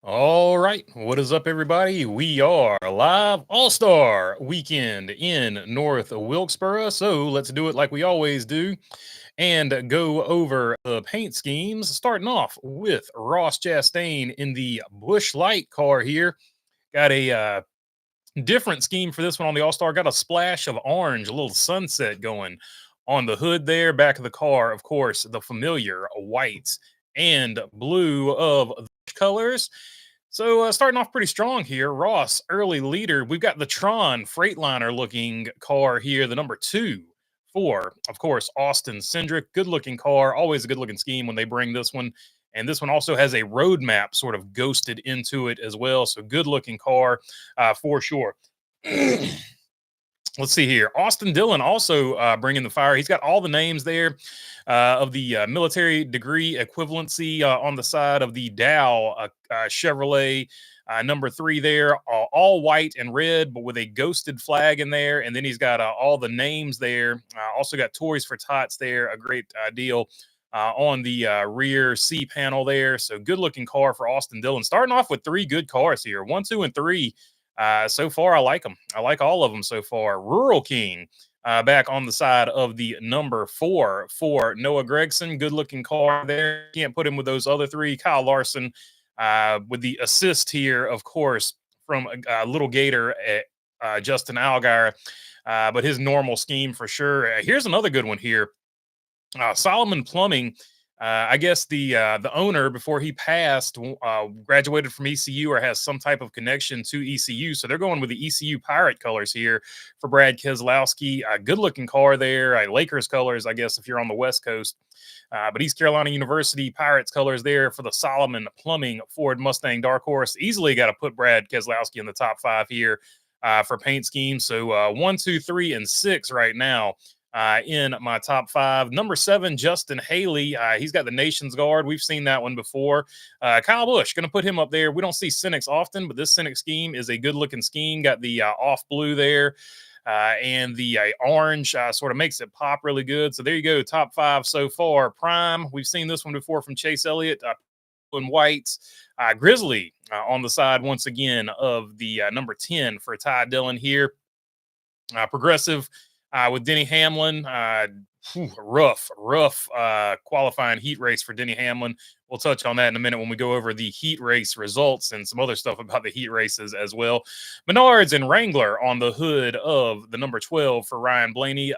All right. What is up, everybody? We are live All-Star weekend in North Wilkesboro. So let's do it like we always do and go over the paint schemes, starting off with Ross Chastain in the Bush Light car here. Got a different scheme for this one on the All-Star. Got a splash of orange, a little sunset going on the hood there. Back of the car, of course, the familiar white and blue of the colors. So starting off pretty strong here, Ross, early leader. We've got the Tron Freightliner looking car here, the number 2 for, of course, Austin Cindric. Good looking car, always a good looking scheme when they bring this one. And this one also has a roadmap sort of ghosted into it as well. So good looking car for sure. Let's see here. Austin Dillon also bringing the fire. He's got all the names there of the military degree equivalency on the side of the Dow Chevrolet number 3 there, all white and red, but with a ghosted flag in there. And then he's got all the names there. Also got Toys for Tots there, a great deal on the rear C panel there. So good looking car for Austin Dillon. Starting off with 3 good cars here, 1, 2, and 3. So far, I like them. I like all of them so far. Rural King back on the side of the number 4 for Noah Gregson. Good looking car there. Can't put him with those other 3. Kyle Larson with the assist here, of course, from Little Gator, Justin Allgaier. But his normal scheme for sure. Here's another good one here. Solomon Plumbing. I guess the owner, before he passed, graduated from ECU or has some type of connection to ECU. So they're going with the ECU Pirate colors here for Brad Keselowski. Good looking car there. Lakers colors, I guess, if you're on the West Coast. But East Carolina University Pirates colors there for the Solomon Plumbing Ford Mustang Dark Horse. Easily got to put Brad Keselowski in the top 5 here for paint scheme. So 1, 2, 3, and 6 right now. In my top 5. Number 7, Justin Haley. He's got the Nation's Guard. We've seen that one before. Kyle Busch, going to put him up there. We don't see Cynics often, but this Cynic scheme is a good-looking scheme. Got the off blue there. And the orange sort of makes it pop really good. So there you go, top 5 so far. Prime, we've seen this one before from Chase Elliott. And white. Grizzly on the side once again of the number 10 for Ty Dillon here. Progressive. With Denny Hamlin, rough qualifying heat race for Denny Hamlin. We'll touch on that in a minute when we go over the heat race results and some other stuff about the heat races as well. Menards and Wrangler on the hood of the number 12 for Ryan Blaney.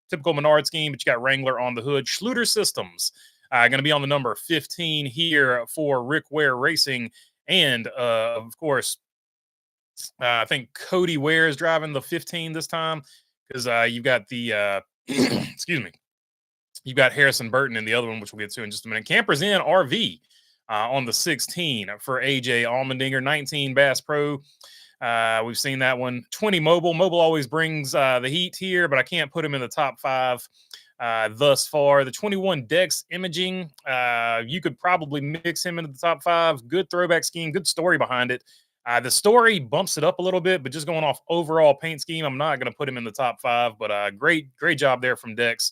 Typical Menard scheme, but you got Wrangler on the hood. Schluter Systems going to be on the number 15 here for Rick Ware Racing. And, of course, I think Cody Ware is driving the 15 this time. Because you've got the excuse me, you've got Harrison Burton in the other one, which we'll get to in just a minute. Campers Inn RV on the 16 for AJ Allmendinger. 19 Bass Pro. We've seen that one. 20 Mobile. Mobile always brings the heat here, but I can't put him in the top 5 thus far. The 21 Dex Imaging. You could probably mix him into the top 5. Good throwback scheme. Good story behind it. The story bumps it up a little bit, but just going off overall paint scheme, I'm not going to put him in the top 5, but great job there from Dex.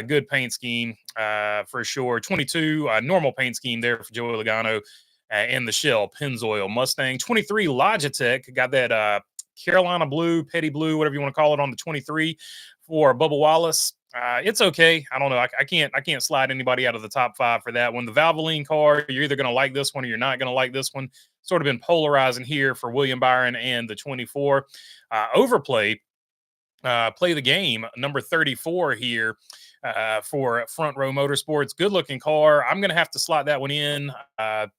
Good paint scheme for sure. 22, normal paint scheme there for Joey Logano and the Shell Pennzoil Mustang. 23, Logitech, got that Carolina blue, petty blue, whatever you want to call it on the 23 for Bubba Wallace. It's okay. I don't know. I can't slide anybody out of the top 5 for that one. The Valvoline car, you're either going to like this one or you're not going to like this one. Sort of been polarizing here for William Byron and the 24. Overplay, play the game, number 34 here for Front Row Motorsports. Good looking car. I'm going to have to slot that one in,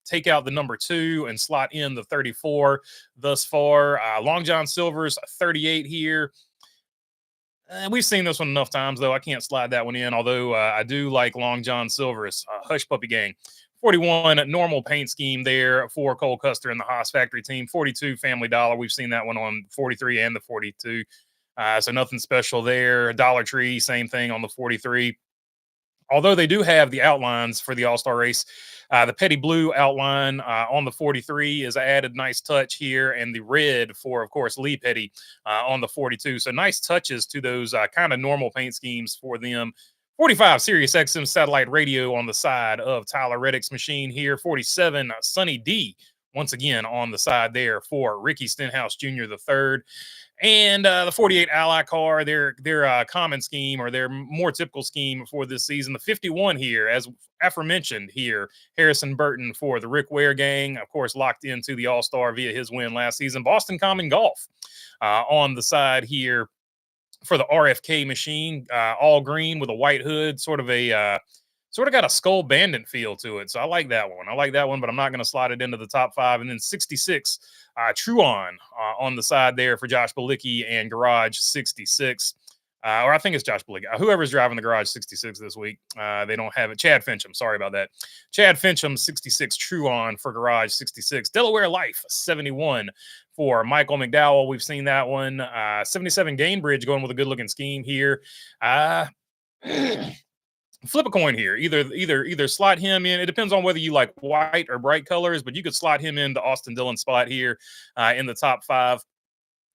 take out the number 2 and slot in the 34 thus far. Long John Silver's 38 here. We've seen this one enough times, though. I can't slide that one in, although I do like Long John Silver's Hush Puppy Gang. 41 normal paint scheme there for Cole Custer and the Haas Factory team. 42 Family Dollar. We've seen that one on 43 and the 42. So nothing special there. Dollar Tree, same thing on the 43. Although they do have the outlines for the All-Star race. The petty blue outline on the 43 is an added nice touch here. And the red for, of course, Lee Petty on the 42. So nice touches to those kind of normal paint schemes for them. 45, Sirius XM satellite radio on the side of Tyler Reddick's machine here. 47, Sunny D once again on the side there for Ricky Stenhouse Jr. the third. And the 48 Ally car, their common scheme or their more typical scheme for this season. The 51 here, as aforementioned here, Harrison Burton for the Rick Ware gang, of course, locked into the All-Star via his win last season. Boston Common Golf on the side here for the RFK machine, all green with a white hood, sort of got a Skull Bandit feel to it. So I like that one. But I'm not going to slide it into the top five. And then 66, Truon on the side there for Josh Balicki and Garage 66. Or I think it's Josh Balicki. Whoever's driving the Garage 66 this week, they don't have it. Chad Fincham, sorry about that. Chad Fincham, 66, Truon for Garage 66. Delaware Life, 71 for Michael McDowell. We've seen that one. 77 Gainbridge going with a good-looking scheme here. Flip a coin here. Either slot him in. It depends on whether you like white or bright colors, but you could slot him in the Austin Dillon spot here in the top five.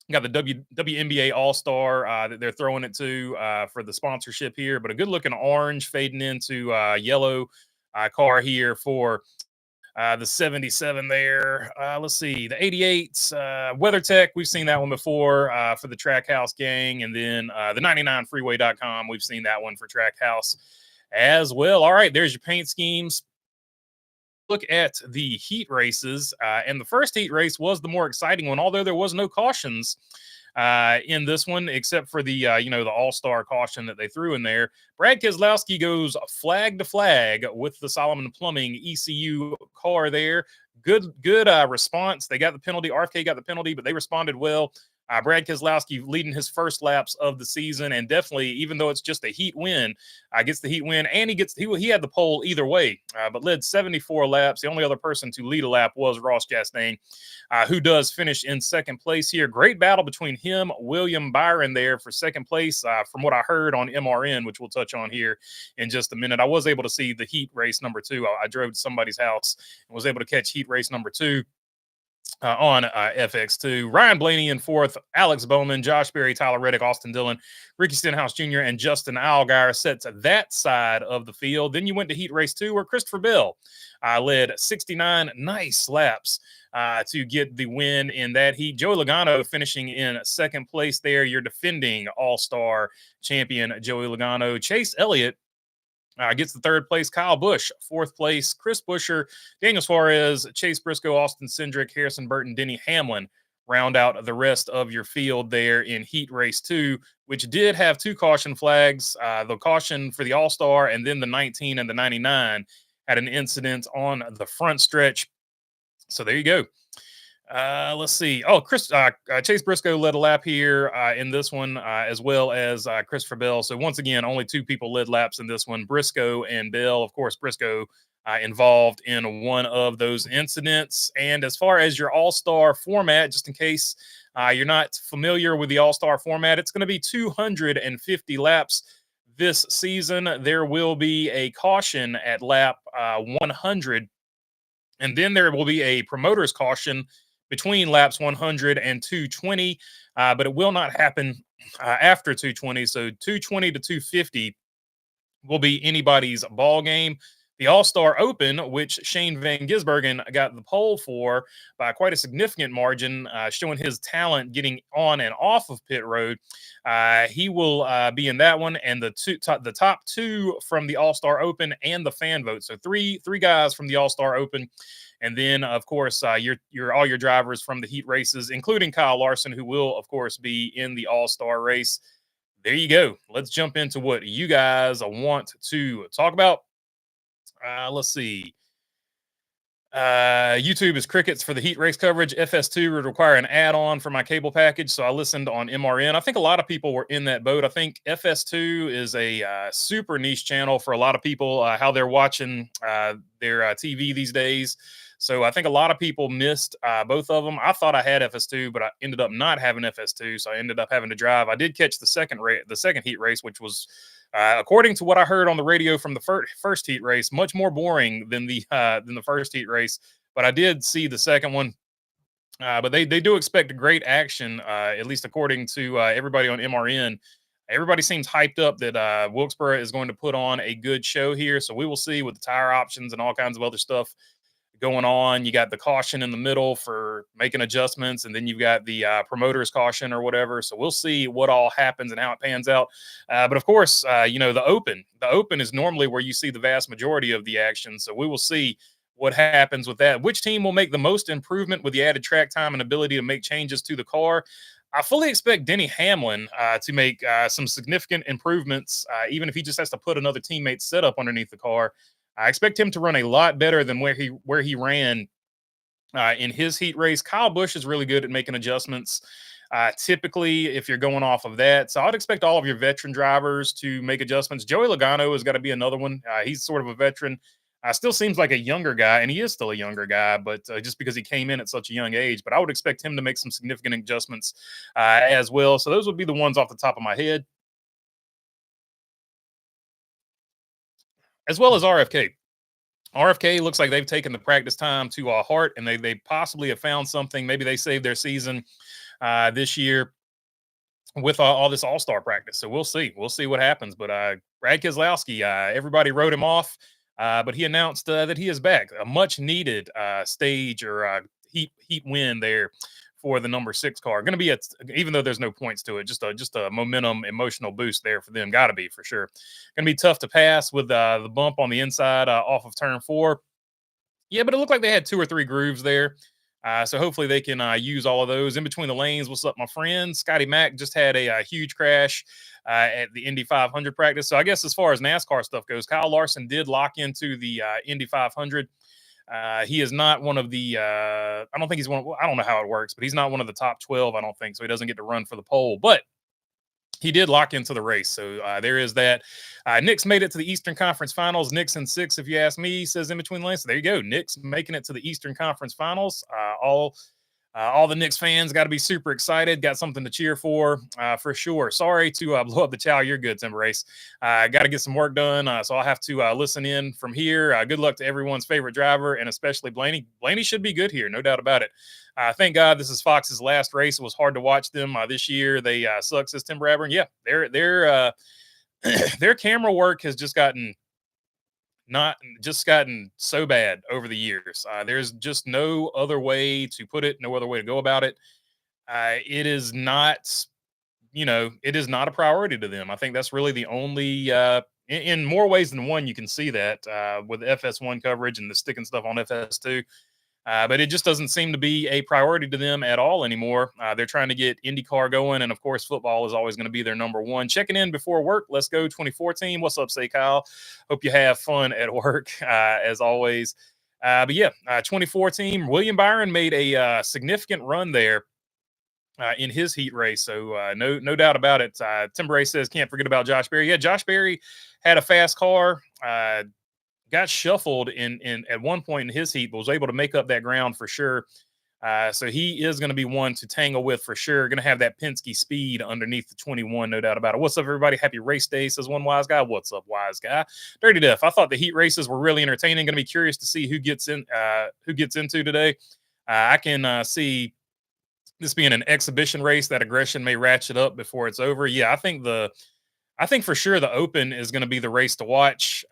Got the WNBA All-Star that they're throwing it to for the sponsorship here, but a good-looking orange fading into yellow car here for the 77 there. Let's see. The 88 WeatherTech. We've seen that one before for the Trackhouse gang. And then the 99freeway.com. We've seen that one for Trackhouse as well. All right. There's your paint schemes. Look at the heat races. And the first heat race was the more exciting one, although there was no cautions in this one, except for the the all-star caution that they threw in there. Brad Keselowski goes flag to flag with the Solomon Plumbing ECU car there. Good response. They got the penalty. RFK got the penalty, but they responded well. Brad Keselowski leading his first laps of the season, and definitely, even though it's just a heat win, gets the heat win, and he had the pole either way, but led 74 laps. The only other person to lead a lap was Ross Chastain, who does finish in second place here. Great battle between him, William Byron there for second place, from what I heard on MRN, which we'll touch on here in just a minute. I was able to see the heat race number 2. I drove to somebody's house and was able to catch heat race number 2. On FX2. Ryan Blaney in fourth, Alex Bowman, Josh Berry, Tyler Reddick, Austin Dillon, Ricky Stenhouse Jr., and Justin Allgaier sets that side of the field. Then you went to heat race 2, where Christopher Bell led 69 nice laps to get the win in that heat. Joey Logano finishing in second place there. Your defending all-star champion, Joey Logano. Chase Elliott gets the third place. Kyle Busch, fourth place. Chris Buescher, Daniel Suarez, Chase Briscoe, Austin Cindric, Harrison Burton, Denny Hamlin round out the rest of your field there in heat race 2, which did have 2 caution flags. The caution for the All-Star and then the 19 and the 99 had an incident on the front stretch. So there you go. Let's see. Oh, Chase Briscoe led a lap here in this one, as well as Christopher Bell. So once again, only 2 people led laps in this one, Briscoe and Bell. Of course, Briscoe involved in one of those incidents. And as far as your all-star format, just in case you're not familiar with the all-star format, it's going to be 250 laps this season. There will be a caution at lap 100. And then there will be a promoter's caution between laps 100 and 220, but it will not happen after 220. So 220 to 250 will be anybody's ball game. The All-Star Open, which Shane Van Gisbergen got the pole for by quite a significant margin, showing his talent getting on and off of pit road. He will be in that one, and the top 2 from the All-Star Open and the fan vote. So three guys from the All-Star Open. And then, of course, all your drivers from the heat races, including Kyle Larson, who will, of course, be in the All-Star race. There you go. Let's jump into what you guys want to talk about. Let's see. YouTube is crickets for the heat race coverage. FS2 would require an add-on for my cable package, so I listened on MRN. I think a lot of people were in that boat. I think FS2 is a super niche channel for a lot of people, how they're watching their TV these days. So I think a lot of people missed both of them. I thought I had FS2, but I ended up not having FS2, so I ended up having to drive. I did catch the second heat race, which was, according to what I heard on the radio from the first heat race, much more boring than the first heat race. But I did see the second one. But they do expect great action, at least according to everybody on MRN. Everybody seems hyped up that Wilkesboro is going to put on a good show here. So we will see with the tire options and all kinds of other stuff going on. You got the caution in the middle for making adjustments, and then you've got the promoter's caution or whatever. So we'll see what all happens and how it pans out. But of course, the Open is normally where you see the vast majority of the action. So we will see what happens with that. Which team will make the most improvement with the added track time and ability to make changes to the car? I fully expect Denny Hamlin to make some significant improvements, even if he just has to put another teammate's setup underneath the car. I expect him to run a lot better than where he ran in his heat race. Kyle Busch is really good at making adjustments. Typically, if you're going off of that, so I'd expect all of your veteran drivers to make adjustments. Joey Logano has got to be another one. He's sort of a veteran. Still seems like a younger guy, and he is still a younger guy, but just because he came in at such a young age. But I would expect him to make some significant adjustments as well. So those would be the ones off the top of my head, as well as RFK. RFK looks like they've taken the practice time to heart, and they possibly have found something. Maybe they saved their season this year with all this All Star practice. So we'll see. We'll see what happens. But Brad Keselowski, everybody wrote him off, but he announced that he is back. A much needed stage or heat win there for the number 6 car. Going to be even though there's no points to it, just a momentum, emotional boost there for them. Got to be for sure. Going to be tough to pass with the bump on the inside off of turn 4. Yeah, but it looked like they had 2 or 3 grooves there. So hopefully they can use all of those in between the lanes. What's up, my friend? Scotty Mack just had a huge crash at the Indy 500 practice. So I guess as far as NASCAR stuff goes, Kyle Larson did lock into the Indy 500. He is not one of the. I don't think he's one. I don't know how it works, but he's not one of the top 12. I don't think so. He doesn't get to run for the pole, but he did lock into the race. So there is that. Nick's made it to the Eastern Conference Finals. Nick's in 6, if you ask me, says in between lanes. So there you go. Nick's making it to the Eastern Conference Finals. All the Knicks fans got to be super excited. Got something to cheer for sure. Sorry to blow up the chow. You're good, Timber Race. Got to get some work done, so I'll have to listen in from here. Good luck to everyone's favorite driver, and especially Blaney. Blaney should be good here, no doubt about it. Thank God this is Fox's last race. It was hard to watch them this year. They suck, says Tim Bradburn. Yeah, their camera work has gotten so bad over the years. There's just no other way to put it, no other way to go about it. It is not, it is not a priority to them. I think that's really the only, in more ways than one, you can see that with FS1 coverage and the sticking stuff on FS2. But it just doesn't seem to be a priority to them at all anymore. They're trying to get IndyCar going, and of course, football is always going to be their number one. Checking in before work. Let's go 2014. What's up, say Kyle? Hope you have fun at work as always. But yeah, 2014. William Byron made a significant run there in his heat race, so no doubt about it. Tim Bray says can't forget about Josh Berry. Yeah, Josh Berry had a fast car. Got shuffled in at one point in his heat, but was able to make up that ground for sure. So he is going to be one to tangle with for sure. Going to have that Penske speed underneath the 21, no doubt about it. What's up, everybody? Happy race day, says one wise guy. What's up, wise guy? Dirty Duff. I thought the heat races were really entertaining. Going to be curious to see who gets into today. I can see this being an exhibition race. That aggression may ratchet up before it's over. Yeah, I think for sure the Open is going to be the race to watch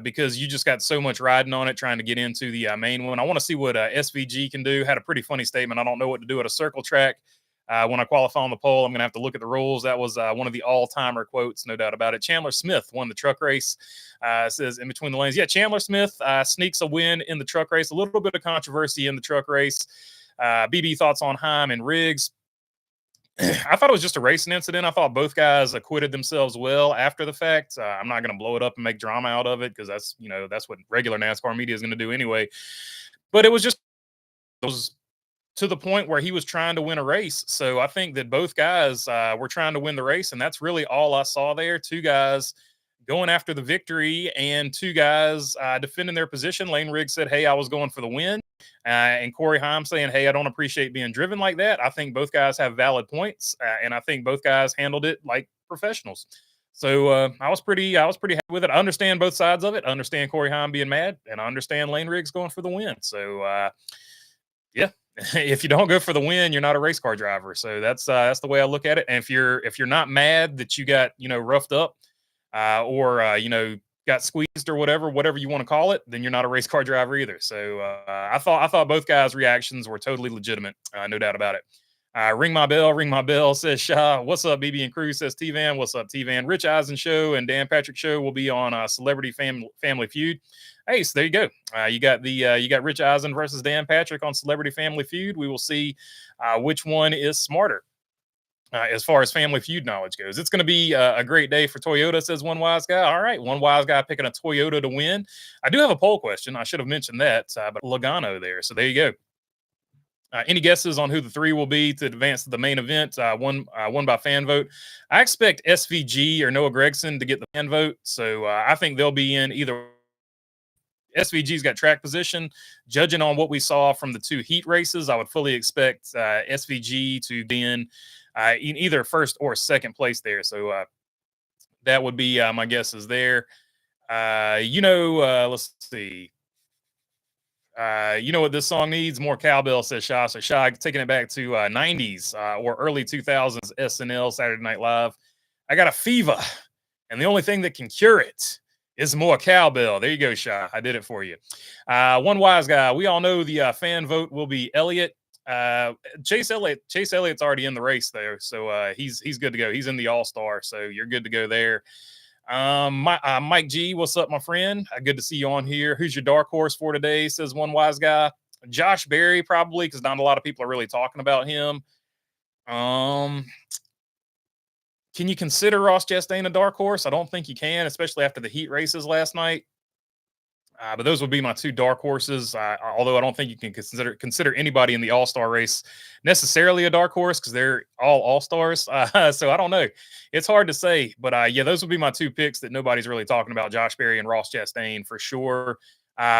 because you just got so much riding on it trying to get into the main one. I want to see what SVG can do. Had a pretty funny statement. I don't know what to do at a circle track. When I qualify on the pole, I'm going to have to look at the rules. That was one of the all-timer quotes, no doubt about it. Chandler Smith won the truck race, says in between the lanes. Yeah, Chandler Smith sneaks a win in the truck race. A little bit of controversy in the truck race. BB thoughts on Heim and Riggs. I thought it was just a racing incident. I thought both guys acquitted themselves well after the fact. I'm not going to blow it up and make drama out of it because that's what regular NASCAR media is going to do anyway. But it was to the point where he was trying to win a race. So I think that both guys were trying to win the race, and that's really all I saw there. 2 guys going after the victory and 2 guys defending their position. Lane Riggs said, hey, I was going for the win. And Corey Heim saying, hey, I don't appreciate being driven like that. I think both guys have valid points, and I think both guys handled it like professionals. So I was pretty happy with it. I understand both sides of it. I understand Corey Heim being mad, and I understand Lane Riggs going for the win. So yeah, if you don't go for the win, you're not a race car driver. So that's the way I look at it. And if you're not mad that you got roughed up, or got squeezed or whatever you want to call it, then you're not a race car driver either. So I thought both guys' reactions were totally legitimate, no doubt about it. Ring my bell, says Shaw. What's up, BB and Crew, says T Van. What's up, T Van? Rich Eisen Show and Dan Patrick Show will be on Celebrity Family Feud. Hey, so there you go. You got Rich Eisen versus Dan Patrick on Celebrity Family Feud. We will see which one is smarter. As far as Family Feud knowledge goes, it's going to be a great day for Toyota, says one wise guy. All right, one wise guy picking a Toyota to win. I do have a poll question. I should have mentioned that, but Logano there. So there you go. Any guesses on who the three will be to advance to the main event? One by fan vote. I expect SVG or Noah Gragson to get the fan vote. So I think they'll be in either. SVG's got track position. Judging on what we saw from the two heat races, I would fully expect SVG to be in either first or second place there. So that would be my guesses there. Let's see. You know what this song needs? More cowbell, says Shaw. So Shaw taking it back to 90s or early 2000s SNL, Saturday Night Live. I got a fever, and the only thing that can cure it is more cowbell. There you go, Shaw. I did it for you. One wise guy. We all know the fan vote will be Elliott. Chase Elliott's already in the race there, so he's good to go. He's in the All-Star, so you're good to go there. Mike G, what's up, my friend? Good to see you on here. Who's your dark horse for today, says one wise guy. Josh Berry, probably, because not a lot of people are really talking about him. Can you consider Ross Chastain a dark horse? I don't think you can, especially after the heat races last night. But those would be my two dark horses. Although I don't think you can consider anybody in the All-Star race necessarily a dark horse because they're all All-Stars. So I don't know. It's hard to say. But yeah, those would be my two picks that nobody's really talking about: Josh Berry and Ross Chastain for sure.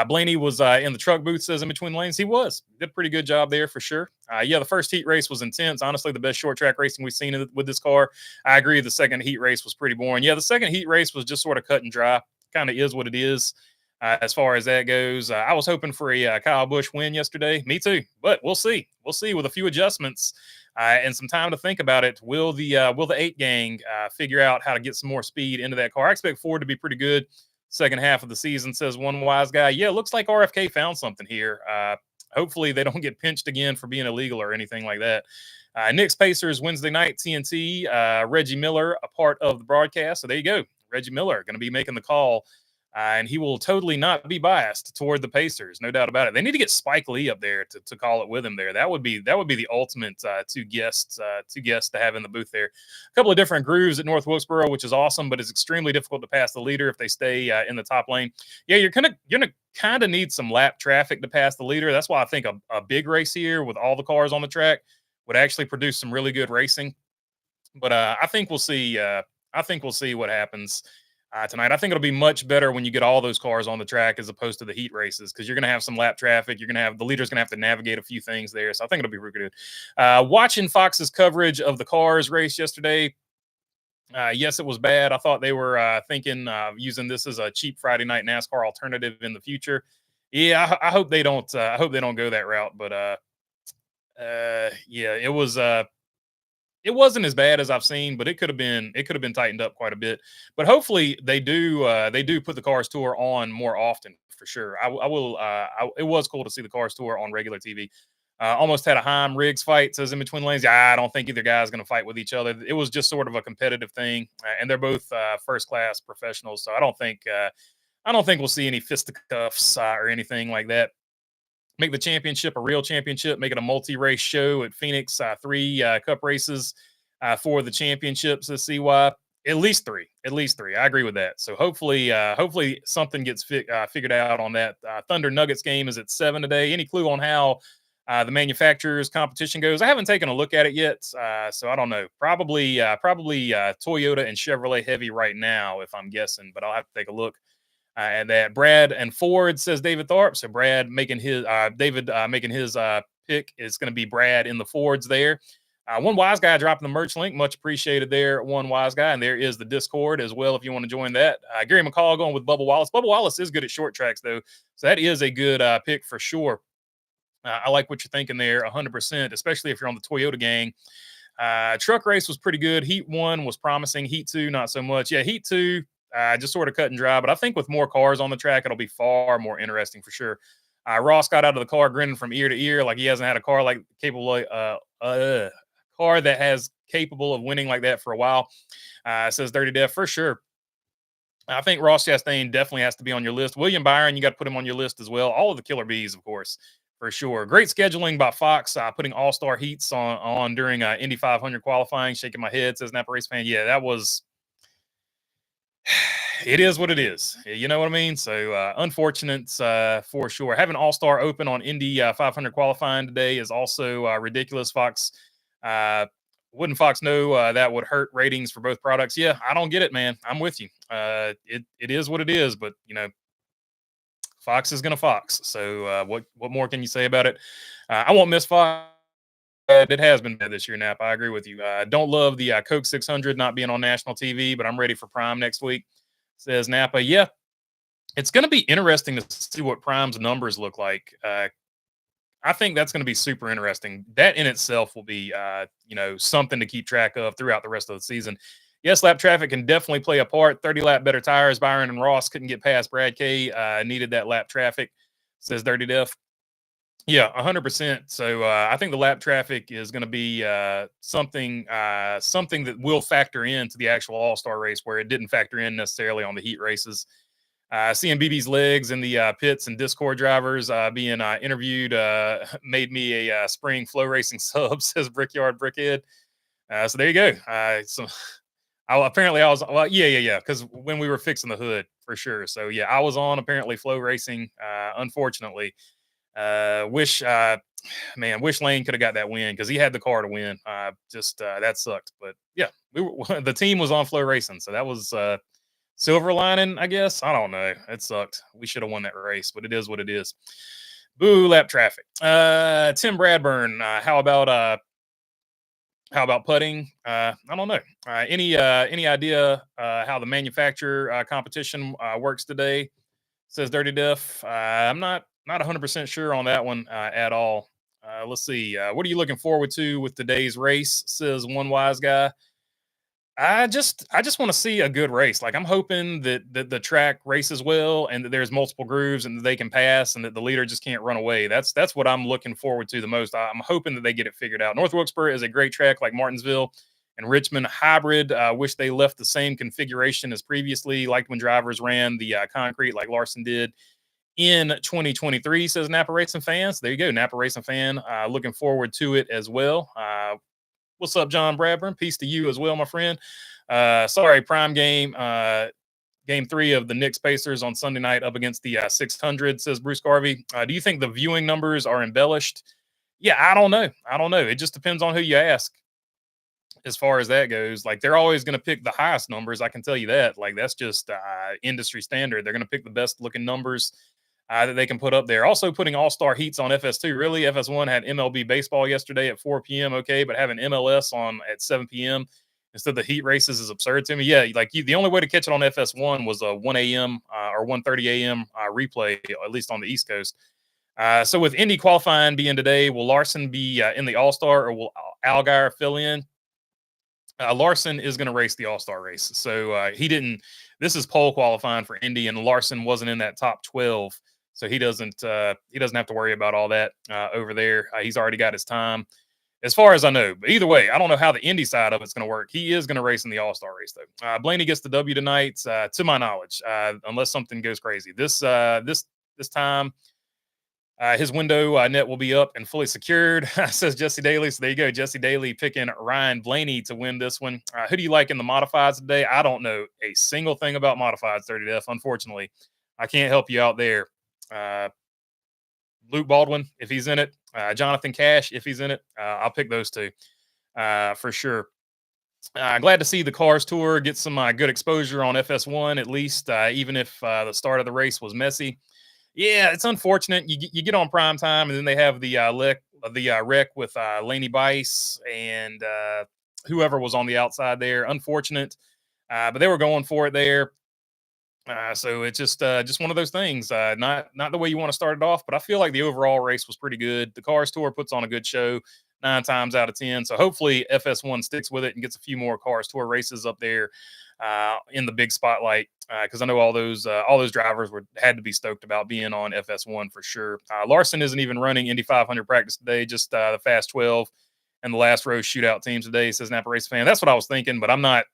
Blaney was in the truck booth, says in between lanes. He did a pretty good job there for sure. Yeah, the first heat race was intense. Honestly, the best short track racing we've seen with this car. I agree. The second heat race was pretty boring. Yeah, the second heat race was just sort of cut and dry. Kind of is what it is. As far as that goes, I was hoping for a Kyle Busch win yesterday. Me too, but we'll see. We'll see with a few adjustments and some time to think about it. Will the 8 gang figure out how to get some more speed into that car? I expect Ford to be pretty good second half of the season, says one wise guy. Yeah, it looks like RFK found something here. Hopefully they don't get pinched again for being illegal or anything like that. Knicks Pacers Wednesday night, TNT. Reggie Miller, a part of the broadcast. So there you go. Reggie Miller going to be making the call. And he will totally not be biased toward the Pacers, no doubt about it. They need to get Spike Lee up there to call it with him there. That would be the ultimate two guests to have in the booth there. A couple of different grooves at North Wilkesboro, which is awesome, but it's extremely difficult to pass the leader if they stay in the top lane. Yeah, you're gonna kind of need some lap traffic to pass the leader. That's why I think a big race here with all the cars on the track would actually produce some really good racing. But I think we'll see. What happens tonight. I think it'll be much better when you get all those cars on the track as opposed to the heat races, because you're going to have some lap traffic. You're going to have the leader's going to have to navigate a few things there. So I think it'll be really good. Watching Fox's coverage of the cars race yesterday. Yes, it was bad. I thought they were thinking using this as a cheap Friday night NASCAR alternative in the future. Yeah, I hope they don't. I hope they don't go that route. But yeah, it was. It wasn't as bad as I've seen, but it could have been tightened up quite a bit. But hopefully they do put the Cars Tour on more often for sure. It was cool to see the Cars Tour on regular TV. Almost had a Heim Riggs fight, says in between lanes. I don't think either guy's going to fight with each other. It was just sort of a competitive thing, and they're both first class professionals. So I don't think we'll see any fisticuffs or anything like that. Make the championship a real championship. Make it a multi-race show at Phoenix. 3 Cup races for the championships. Let's see why. At least three. I agree with that. So hopefully something gets figured out on that. Thunder Nuggets game is at 7 today. Any clue on how the manufacturers competition goes? I haven't taken a look at it yet, so I don't know. Probably Toyota and Chevrolet heavy right now, if I'm guessing. But I'll have to take a look. And that Brad and Ford, says David Tharp. So Brad making his pick is going to be Brad in the Fords there. One wise guy dropping the merch link, much appreciated there. One wise guy, and there is the Discord as well if you want to join that. Gary McCall going with Bubba Wallace. Bubba Wallace is good at short tracks though, so that is a good pick for sure. I like what you're thinking there, 100%, especially if you're on the Toyota gang. Truck race was pretty good. Heat 1 was promising. Heat 2, not so much. Yeah, Heat 2. just sort of cut and dry. But I think with more cars on the track, it'll be far more interesting for sure. Ross got out of the car grinning from ear to ear, like he hasn't had a car like capable, car that has capable of winning like that for a while. Says Dirty Death for sure. I think Ross Chastain definitely has to be on your list. William Byron, you got to put him on your list as well. All of the Killer Bees, of course, for sure. Great scheduling by Fox, putting all-star heats on during Indy 500 qualifying. Shaking my head, says Napa Race fan. Yeah, that was. It is what it is. You know what I mean? So unfortunate for sure. Having All-Star Open on Indy 500 qualifying today is also ridiculous. Fox. Wouldn't Fox know that would hurt ratings for both products? Yeah, I don't get it, man. I'm with you. It is what it is, but Fox is gonna Fox. So what more can you say about it? I won't miss Fox. It has been bad this year, Nap. I agree with you. Don't love the Coke 600 not being on national TV, but I'm ready for Prime next week. Says Napa. Yeah, it's going to be interesting to see what Prime's numbers look like. I think that's going to be super interesting. That in itself will be, something to keep track of throughout the rest of the season. Yes, lap traffic can definitely play a part. 30 lap better tires. Byron and Ross couldn't get past Brad K. Needed that lap traffic, says Dirty Death. Yeah, 100%. So I think the lap traffic is going to be something that will factor into the actual All-Star race, where it didn't factor in necessarily on the heat races. Seeing BB's legs in the pits and Discord drivers being interviewed made me a spring flow racing sub, says Brickyard Brickhead. So there you go. So apparently I was, well, yeah. Because when we were fixing the hood, for sure. So yeah, I was on apparently flow racing. Unfortunately, wish Lane could have got that win because he had the car to win. That sucked. But yeah, the team was on flow racing, so that was silver lining, I guess. I don't know. It sucked. We should have won that race, but it is what it is. Boo lap traffic. Tim Bradburn. How about putting? I don't know. Any idea how the manufacturer competition works today? Says Dirty Diff. I'm not 100% sure on that one at all. Let's see. What are you looking forward to with today's race? Says one wise guy. I just want to see a good race. Like I'm hoping that the track races well and that there's multiple grooves and that they can pass and that the leader just can't run away. That's what I'm looking forward to the most. I'm hoping that they get it figured out. North Wilkesboro is a great track like Martinsville and Richmond hybrid. Wish they left the same configuration as previously, like when drivers ran the concrete like Larson did in 2023, says Napa Racing fans. There you go, Napa Racing fan. Looking forward to it as well. What's up, John Bradburn? Peace to you as well, my friend. Sorry, prime game. Game 3 of the Knicks Pacers on Sunday night up against the 600, says Bruce Garvey. Do you think the viewing numbers are embellished? Yeah, I don't know. It just depends on who you ask as far as that goes. Like, they're always going to pick the highest numbers. I can tell you that. Like, that's just industry standard. They're going to pick the best looking numbers that they can put up there. Also putting all-star heats on FS2. Really, FS1 had MLB baseball yesterday at 4 p.m. Okay, but having MLS on at 7 p.m. instead of the heat races is absurd to me. Yeah, like the only way to catch it on FS1 was a 1 a.m. Or 1:30 a.m. Replay, at least on the East Coast. So with Indy qualifying being today, will Larson be in the All-Star or will Allgaier fill in? Larson is going to race the All-Star race. So he didn't. This is pole qualifying for Indy, and Larson wasn't in that top 12. So he doesn't have to worry about all that over there. He's already got his time, as far as I know. But either way, I don't know how the Indy side of it's going to work. He is going to race in the All-Star race, though. Blaney gets the W tonight, to my knowledge, unless something goes crazy. This time, his window net will be up and fully secured, says Jesse Daly. So there you go, Jesse Daly picking Ryan Blaney to win this one. Who do you like in the modifieds today? I don't know a single thing about modifieds, 30F. Unfortunately, I can't help you out there. Luke Baldwin, if he's in it, Jonathan Cash, if he's in it, I'll pick those two for sure. Glad to see the Cars Tour get some good exposure on FS1, at least, even if the start of the race was messy. Yeah, it's unfortunate. You get on prime time, and then they have the wreck with Laney Bice and whoever was on the outside there. Unfortunate, but they were going for it there. So it's just one of those things. Not the way you want to start it off, but I feel like the overall race was pretty good. The Cars Tour puts on a good show 9 times out of 10. So hopefully FS1 sticks with it and gets a few more Cars Tour races up there in the big spotlight, because I know all those drivers had to be stoked about being on FS1 for sure. Larson isn't even running Indy 500 practice today, just the Fast 12 and the last row shootout teams today, says Napa Race fan. That's what I was thinking, but I'm not.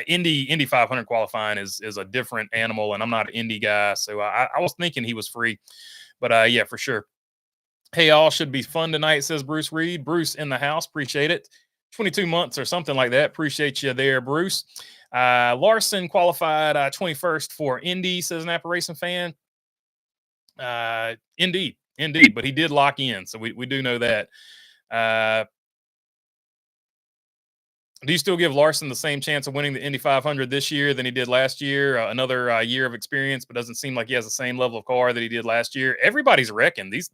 Indy 500 qualifying is a different animal, and I'm not an Indy guy, so I was thinking he was free, but yeah, for sure. Hey, all should be fun tonight, says Bruce Reed. Bruce in the house, appreciate it. 22 months or something like that. Appreciate you there, Bruce. Larson qualified 21st for Indy, says an Racing fan. Indeed, but he did lock in, so we do know that. Do you still give Larson the same chance of winning the Indy 500 this year than he did last year? Another year of experience, but doesn't seem like he has the same level of car that he did last year. Everybody's wrecking this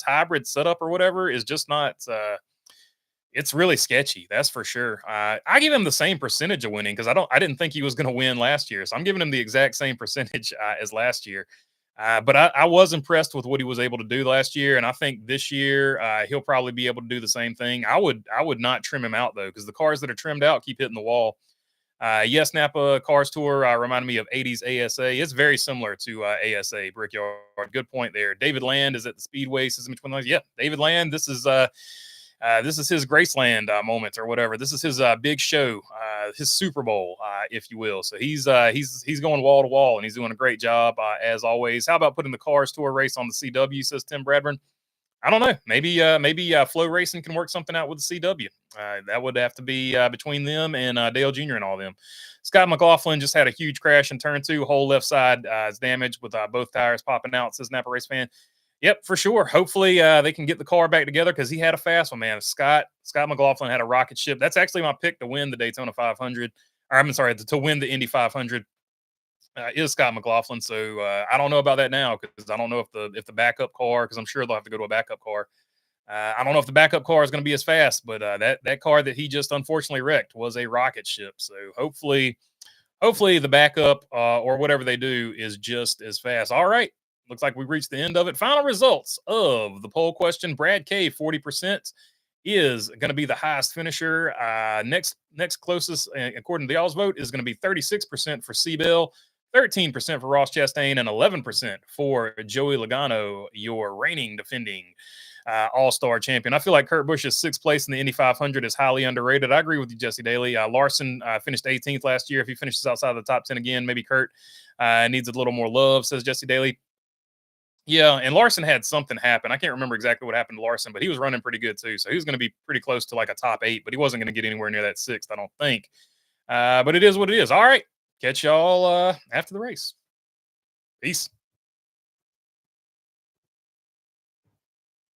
hybrid setup or whatever is just not. It's really sketchy, that's for sure. I give him the same percentage of winning because I didn't think he was going to win last year, so I'm giving him the exact same percentage as last year. But I was impressed with what he was able to do last year, and I think this year he'll probably be able to do the same thing. I would not trim him out though, because the cars that are trimmed out keep hitting the wall. Yes, Napa Cars Tour reminded me of 80s ASA. It's very similar to ASA Brickyard. Good point there. David Land is at the Speedway. Says which one? Yeah, David Land. This is his Graceland moment or whatever. This is his big show, his Super Bowl, if you will. So he's going wall to wall, and he's doing a great job as always. How about putting the Cars Tour race on the CW? Says Tim Bradburn. I don't know. Maybe Flow Racing can work something out with the CW. That would have to be between them and Dale Jr. and all them. Scott McLaughlin just had a huge crash in turn 2. Whole left side is damaged with both tires popping out, says Napa Race fan. Yep, for sure. Hopefully they can get the car back together because he had a fast one, man. Scott McLaughlin had a rocket ship. That's actually my pick to win the Daytona 500. Or I'm sorry, to win the Indy 500 is Scott McLaughlin. So I don't know about that now because I don't know if the backup car, because I'm sure they'll have to go to a backup car. I don't know if the backup car is going to be as fast, but that car that he just unfortunately wrecked was a rocket ship. So hopefully the backup or whatever they do is just as fast. All right. Looks like we reached the end of it. Final results of the poll question. Brad K, 40% is going to be the highest finisher. Next closest, according to y'all's vote, is going to be 36% for Seabell, 13% for Ross Chastain, and 11% for Joey Logano, your reigning defending all-star champion. I feel like Kurt Busch's 6th place in the Indy 500 is highly underrated. I agree with you, Jesse Daly. Larson finished 18th last year. If he finishes outside of the top 10 again, maybe Kurt needs a little more love, says Jesse Daly. Yeah, and Larson had something happen. I can't remember exactly what happened to Larson, but he was running pretty good too. So he was going to be pretty close to like a top 8, but he wasn't going to get anywhere near that 6th, I don't think. But it is what it is. All right. Catch y'all after the race. Peace.